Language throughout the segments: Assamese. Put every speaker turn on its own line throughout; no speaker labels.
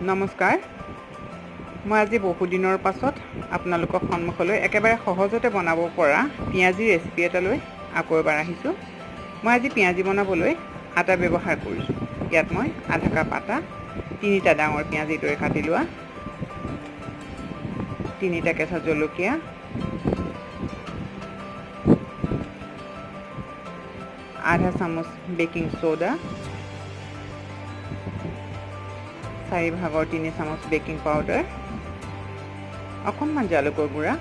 নমস্কাৰ মই আজি বহু দিনৰ পাছত আপোনালোকৰ সন্মুখলৈ একেবাৰে সহজতে বনাব পৰা পিয়াজি ৰেচিপি এটা লৈ আকৌ এবাৰ আহিছোঁ। মই আজি পিয়াজি বনাবলৈ আটা ব্যৱহাৰ কৰিছোঁ। ইয়াত মই আধা কাপ আটা, 3টা ডাঙৰ পিয়াজিৰ দৰে কাটি লোৱা, 3টা কেঁচা জলকীয়া, আধা চামুচ বেকিং সোডা, 4/3 চামুচ বেকিং পাউডাৰ, অকণমান জালুকৰ গুড়া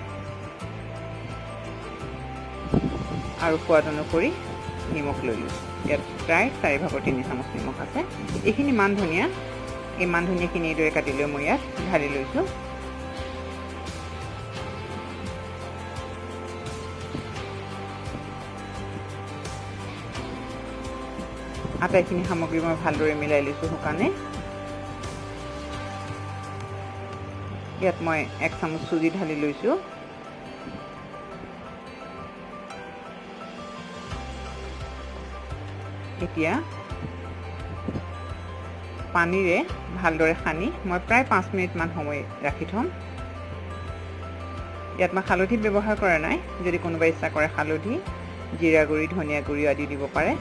আৰু সোৱাদ অনুসৰি নিমখ লৈ লৈছোঁ। ইয়াত প্ৰায় 4/3 চামুচ নিমখ আছে। এইখিনি মান ধনিয়া, এই মান ধনিয়াখিনি এইদৰে কাটি লৈ মই ইয়াত ঢালি লৈছোঁ। আটাইখিনি সামগ্ৰী মই ভালদৰে মিলাই লৈছোঁ শুকানে। ইয়াত মই 1 চামুচ সুজি ঢালি লৈছোঁ। এতিয়া পানীৰে ভালদৰে সানি মই প্ৰায় 5 মিনিটমান সময় ৰাখি থ'ম। ইয়াত মই হালধি ব্যৱহাৰ কৰা নাই। যদি কোনোবাই ইচ্ছা কৰে হালধি, জিৰা গুড়ি, ধনিয়া গুড়ি আদি দিব পাৰে।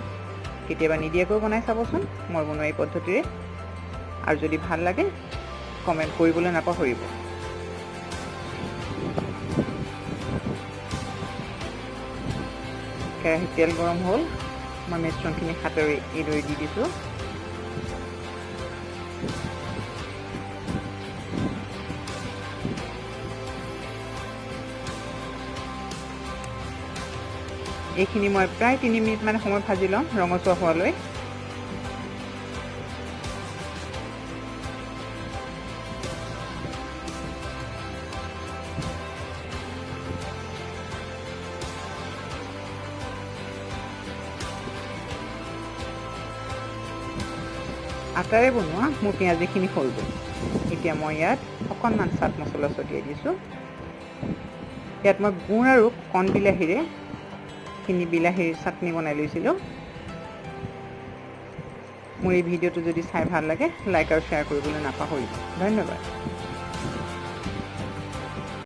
কেতিয়াবা নিদিয়াকৈ বনাই চাবচোন মই বনোৱা এই পদ্ধতিৰে। আৰু যদি ভাল লাগে কমেণ্ট কৰিবলৈ নাপাহৰিব। কেৰাহীত তেল গৰম হ'ল, মই মিশ্ৰণখিনি হাতেৰে এইদৰে দি দিছোঁ। এইখিনি মই প্ৰায় 3 মিনিটমান সময় ভাজি ল'ম ৰঙচুৱা হোৱালৈ। আটাৰে বনোৱা মোৰ পিঁয়াজিখিনি হৈ গ'ল। এতিয়া মই ইয়াত অকণমান চাট মছলা ছটিয়াই দিছোঁ। ইয়াত মই গুড় আৰু কণ বিলাহীৰে বিলাহীৰ চাটনি বনাই লৈছিলোঁ। মোৰ এই ভিডিঅ'টো যদি চাই ভাল লাগে লাইক আৰু শ্বেয়াৰ কৰিবলৈ নাপাহৰিব। ধন্যবাদ।